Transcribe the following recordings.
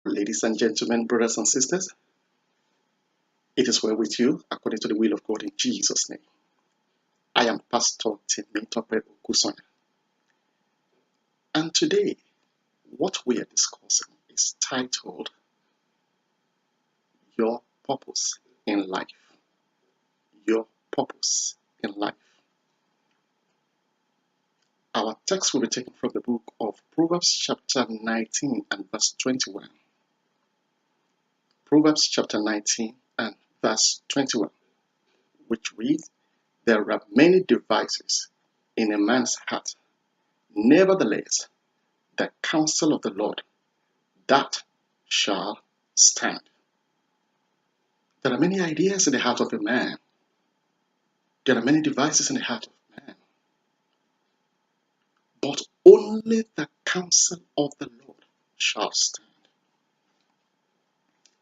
Ladies and gentlemen, brothers and sisters, it is well with you according to the will of God in Jesus' name. I am Pastor Temitope Okusonya. And today, what we are discussing is titled, Your Purpose in Life. Your Purpose in Life. Our text will be taken from the book of Proverbs chapter 19 and verse 21. Proverbs chapter 19 and verse 21, which reads, "There are many devices in a man's heart. Nevertheless, the counsel of the Lord, that shall stand." There are many ideas in the heart of a man. There are many devices in the heart of man. But only the counsel of the Lord shall stand.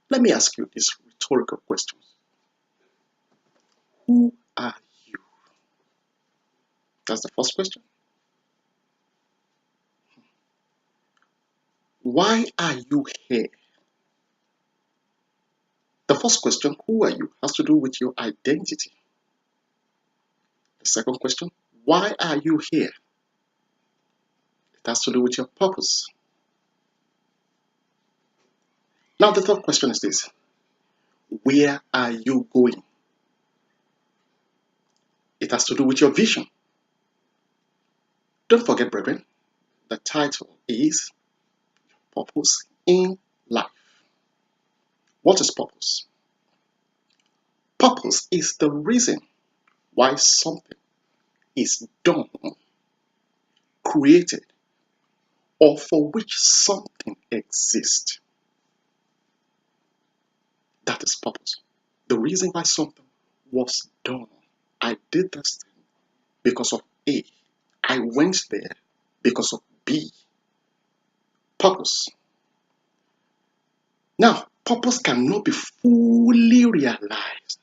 Let me ask you this rhetorical question. Who are you? That's the first question. Why are you here? The first question, who are you, has to do with your identity. The second question, why are you here? It has to do with your purpose. Now the third question is this: where are you going? It has to do with your vision. Don't forget, brethren, the title is Purpose in Life. What is purpose? Purpose is the reason why something is done, created, or for which something exists. That is purpose. The reason why something was done. I did this thing because of A. I went there because of B. Purpose. Now, purpose cannot be fully realized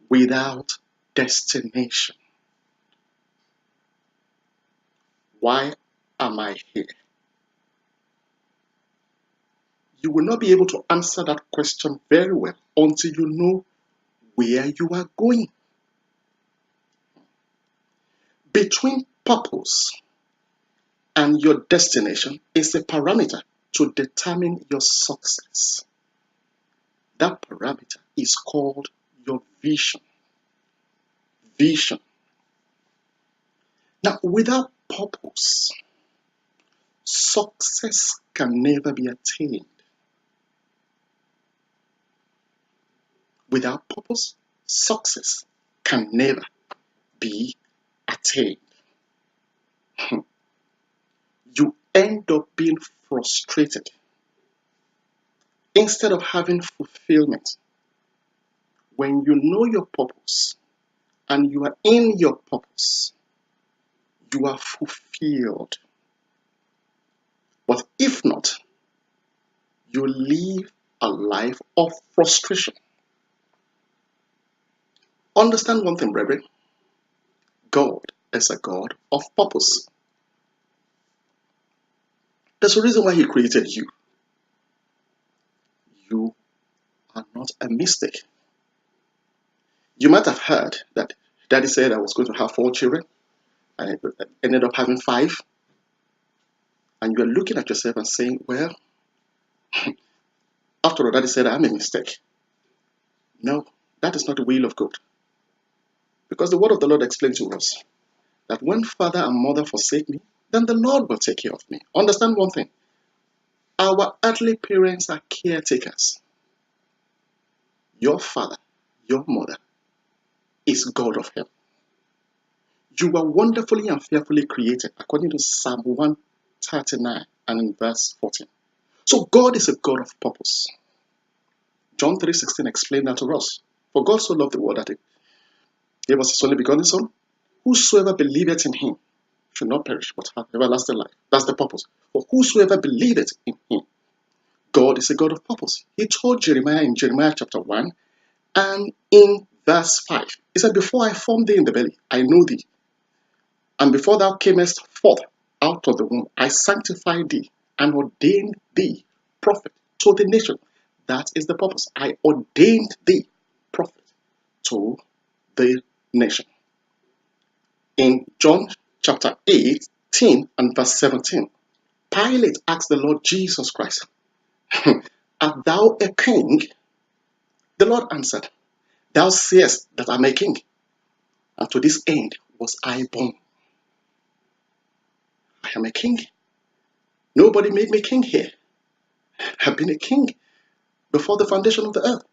without destination. Why am I here? You will not be able to answer that question very well until you know where you are going. Between purpose and your destination is a parameter to determine your success. That parameter is called your vision. Vision. Now, without purpose, success can never be attained. Without purpose, success can never be attained. You end up being frustrated instead of having fulfillment. When you know your purpose and you are in your purpose, you are fulfilled. But if not, you live a life of frustration. Understand one thing, brethren. God is a God of purpose. There's a reason why He created you. You are not a mistake. You might have heard that Daddy said I was going to have 4 children, and I ended up having 5. And you are looking at yourself and saying, well, after all, Daddy said I'm a mistake. No, that is not the will of God. Because the word of the Lord explains to us that when father and mother forsake me, then the Lord will take care of me. Understand one thing. Our earthly parents are caretakers. Your father, your mother, is God of heaven. You were wonderfully and fearfully created, according to Psalm 139 and in verse 14. So God is a God of purpose. John 3:16 explained that to us. For God so loved the world that He gave us His only begotten Son. Whosoever believeth in Him should not perish, but have everlasting life. That's the purpose. For whosoever believeth in Him, God is a God of purpose. He told Jeremiah in Jeremiah chapter 1 and in verse 5. He said, before I formed thee in the belly, I knew thee. And before thou camest forth out of the womb, I sanctified thee and ordained thee prophet to the nation. That is the purpose. I ordained thee prophet to the nation. In John chapter 18 and verse 17, Pilate asked the Lord Jesus Christ, art thou a king? The Lord answered, thou sayest that I am a king, and to this end was I born. I am a king. Nobody made me king here. I've been a king before the foundation of the earth.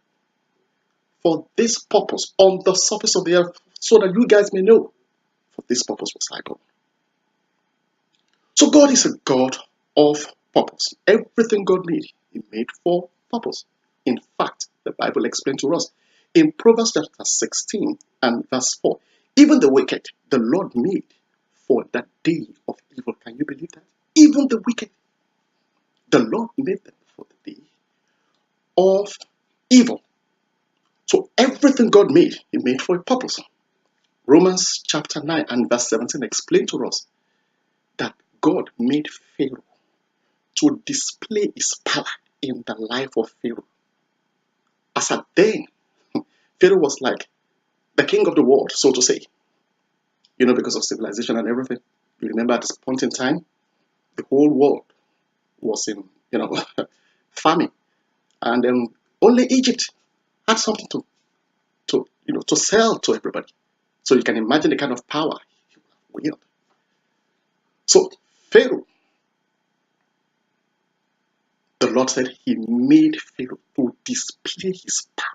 For this purpose, on the surface of the earth, so that you guys may know, for this purpose was I born. So God is a God of purpose. Everything God made, He made for purpose. In fact, the Bible explains to us in Proverbs chapter 16 and verse 4, even the wicked, the Lord made for that day of evil. Can you believe that? Even the wicked, the Lord made them for the day of evil. So everything God made, He made for a purpose. Romans chapter 9 and verse 17 explain to us that God made Pharaoh to display His power in the life of Pharaoh. As at then, Pharaoh was like the king of the world, so to say. Because of civilization and everything. You remember at this point in time, the whole world was in, famine. And then only Egypt had something to sell to everybody. So you can imagine the kind of power he would wield. So Pharaoh, the Lord said He made Pharaoh to display His power,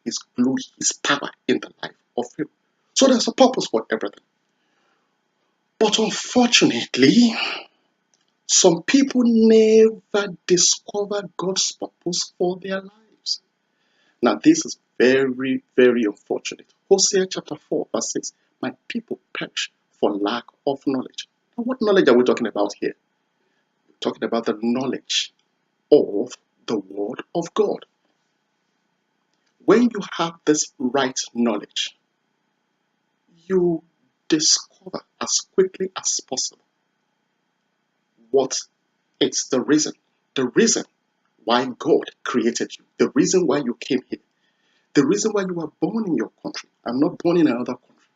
His glory, His power in the life of Pharaoh. So there's a purpose for everything. But unfortunately, some people never discover God's purpose for their lives. Now, this is very, very unfortunate. Hosea chapter 4, verse 6, my people perish for lack of knowledge. Now, what knowledge are we talking about here? We're talking about the knowledge of the Word of God. When you have this right knowledge, you discover as quickly as possible what is the reason why God created you, the reason why you came here, the reason why you were born in your country and not born in another country.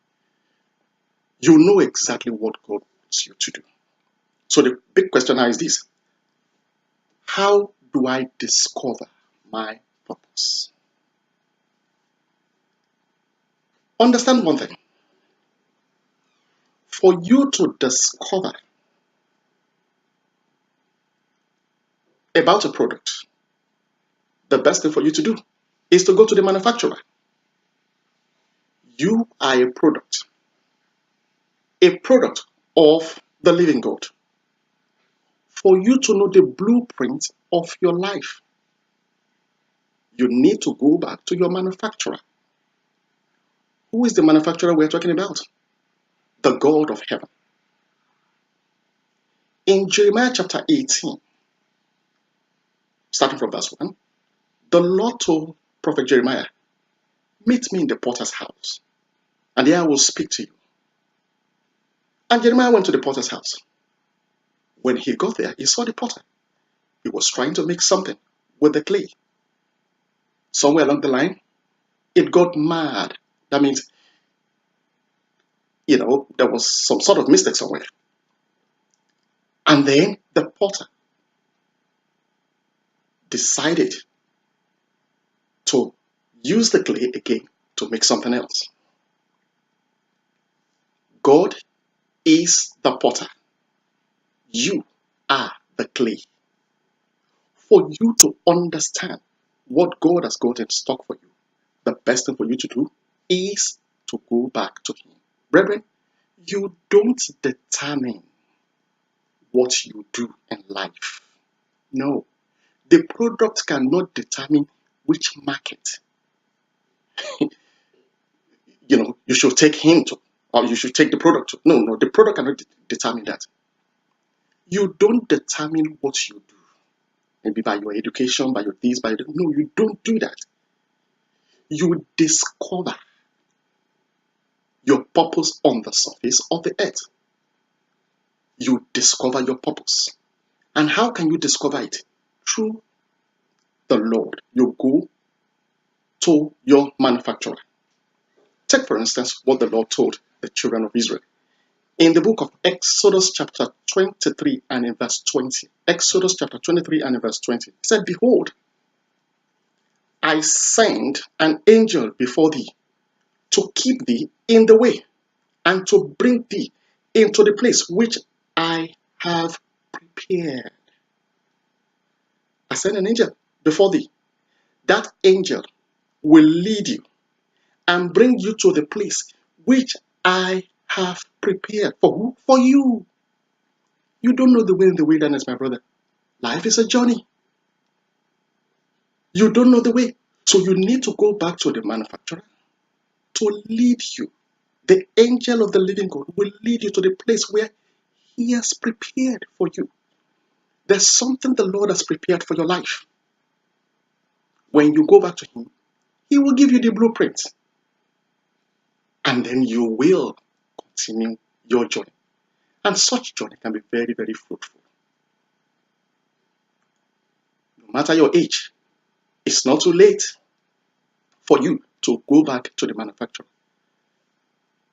You know exactly what God wants you to do. So the big question now is this: how do I discover my purpose? Understand one thing. For you to discover about a product, the best thing for you to do is to go to the manufacturer. You are a product of the living God. For you to know the blueprint of your life, you need to go back to your manufacturer. Who is the manufacturer we're talking about? The God of heaven. In Jeremiah chapter 18, starting from verse 1, the Lord told prophet Jeremiah, meet me in the potter's house, and there I will speak to you. And Jeremiah went to the potter's house. When he got there, he saw the potter. He was trying to make something with the clay. Somewhere along the line, it got mad. That means, there was some sort of mistake somewhere. And then the potter decided to use the clay again to make something else. God is the potter. You are the clay. For you to understand what God has got in stock for you, the best thing for you to do is to go back to Him. Brethren, you don't determine what you do in life. No. The product cannot determine which market you should take him to, or you should take the product to. No, the product cannot determine that. You don't determine what you do. Maybe by your education, by your this, no, you don't do that. You discover your purpose on the surface of the earth. You discover your purpose. And how can you discover it? Through the Lord, you go to your manufacturer. Take, for instance, what the Lord told the children of Israel. In the book of Exodus chapter 23 and in verse 20. Exodus chapter 23 and in verse 20. He said, behold, I send an angel before thee to keep thee in the way and to bring thee into the place which I have prepared. I send an angel before thee. That angel will lead you and bring you to the place which I have prepared. For who? For you. You don't know the way in the wilderness, my brother. Life is a journey. You don't know the way. So you need to go back to the manufacturer to lead you. The angel of the living God will lead you to the place where he has prepared for you. There's something the Lord has prepared for your life. When you go back to him, he will give you the blueprint. And then you will continue your journey. And such journey can be very, very fruitful. No matter your age, it's not too late for you to go back to the manufacturer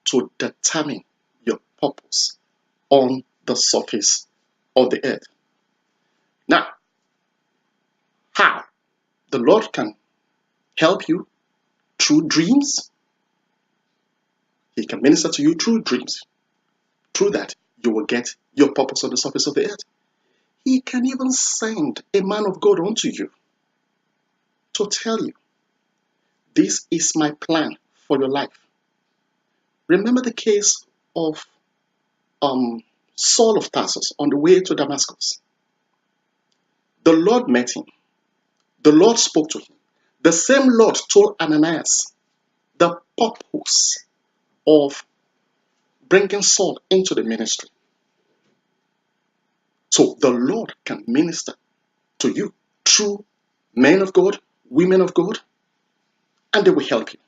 to determine your purpose on the surface of the earth. Now, how the Lord can help you through dreams. He can minister to you through dreams. Through that, you will get your purpose on the surface of the earth. He can even send a man of God unto you to tell you, this is my plan for your life. Remember the case of Saul of Tarsus on the way to Damascus. The Lord met him. The Lord spoke to him. The same Lord told Ananias the purpose of bringing Saul into the ministry. So the Lord can minister to you through men of God, women of God, and they will help you.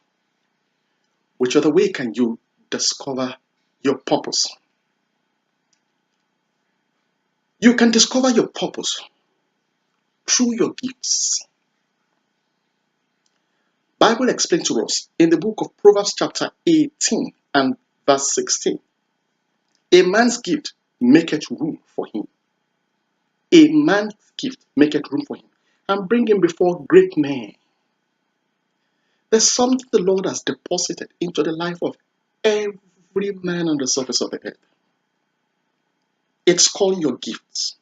Which other way can you discover your purpose? You can discover your purpose through your gifts. Bible explains to us in the book of Proverbs chapter 18 and verse 16. A man's gift maketh room for him. A man's gift maketh room for him and bring him before great men. There's something the Lord has deposited into the life of every man on the surface of the earth. It's called your gifts.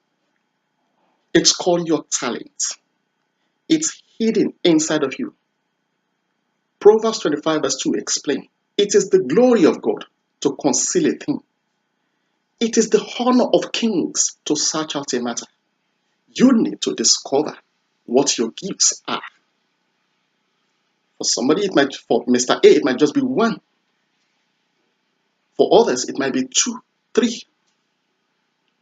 It's called your talents. It's hidden inside of you. Proverbs 25 verse 2 explains, it is the glory of God to conceal a thing. It is the honor of kings to search out a matter. You need to discover what your gifts are. For somebody, for Mr. A, it might just be one. For others, it might be 2, 3.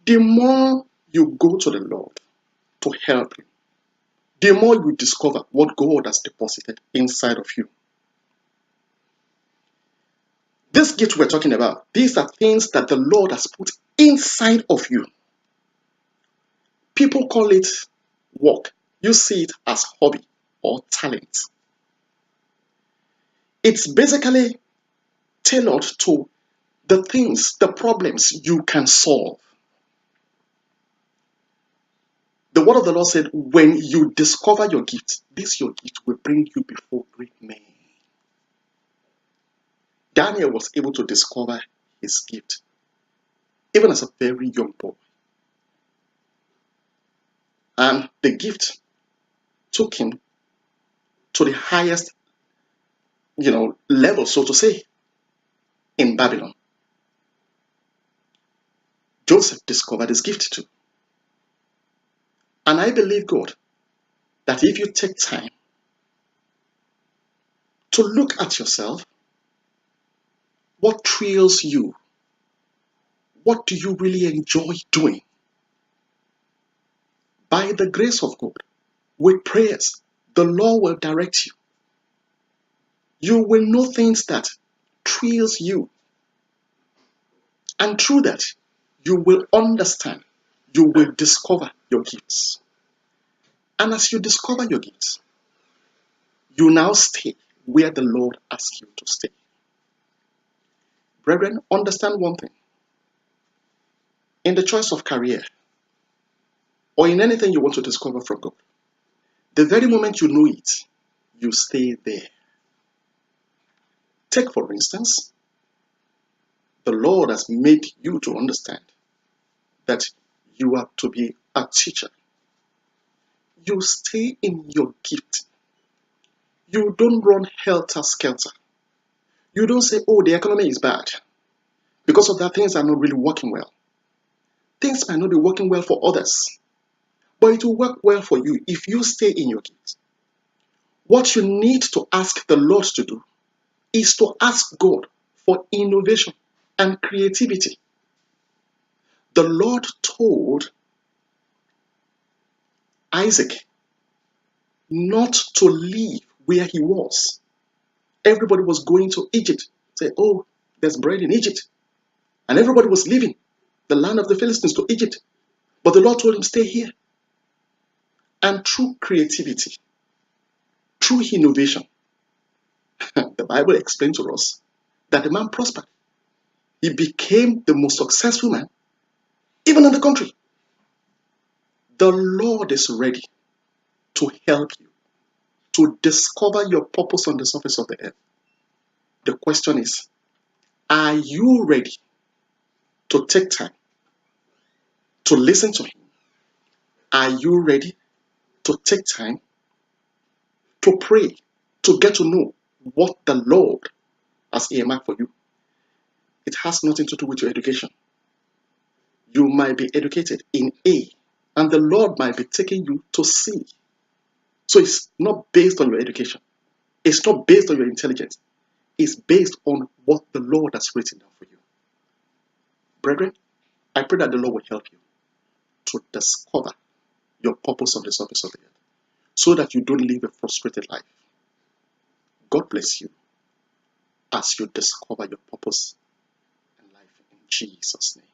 The more you go to the Lord to help him, the more you discover what God has deposited inside of you. This gift we're talking about, these are things that the Lord has put inside of you. People call it work. You see it as hobby or talent. It's basically tailored to the things, the problems you can solve. The word of the Lord said, when you discover your gift, this your gift will bring you before great men. Daniel was able to discover his gift, even as a very young boy. And the gift took him to the highest, level, so to say, in Babylon. Joseph discovered his gift too. And I believe, God, that if you take time to look at yourself, what thrills you? What do you really enjoy doing? By the grace of God, with prayers, the Lord will direct you. You will know things that thrills you. And through that, you will understand, you will discover your gifts. And as you discover your gifts, you now stay where the Lord asks you to stay. Brethren, understand one thing. In the choice of career, or in anything you want to discover from God, the very moment you know it, you stay there. Take, for instance, the Lord has made you to understand that you are to be a teacher. You stay in your gift. You don't run helter-skelter. You don't say, oh, the economy is bad. Because of that, things are not really working well. Things might not be working well for others, but it will work well for you if you stay in your gift. What you need to ask the Lord to do is to ask God for innovation and creativity. The Lord told Isaac not to leave where he was. Everybody was going to Egypt. Say, oh, there's bread in Egypt. And everybody was leaving the land of the Philistines to Egypt. But the Lord told him, stay here. And through creativity, through innovation, the Bible explains to us that the man prospered. He became the most successful man, even in the country. The Lord is ready to help you to discover your purpose on the surface of the earth. The question is, are you ready to take time to listen to Him? Are you ready to take time to pray, to get to know what the Lord has earmarked for you? It has nothing to do with your education. You might be educated in A, and the Lord might be taking you to C. So it's not based on your education. It's not based on your intelligence. It's based on what the Lord has written down for you. Brethren, I pray that the Lord will help you to discover your purpose on the surface of the earth so that you don't live a frustrated life. God bless you as you discover your purpose in life in Jesus' name.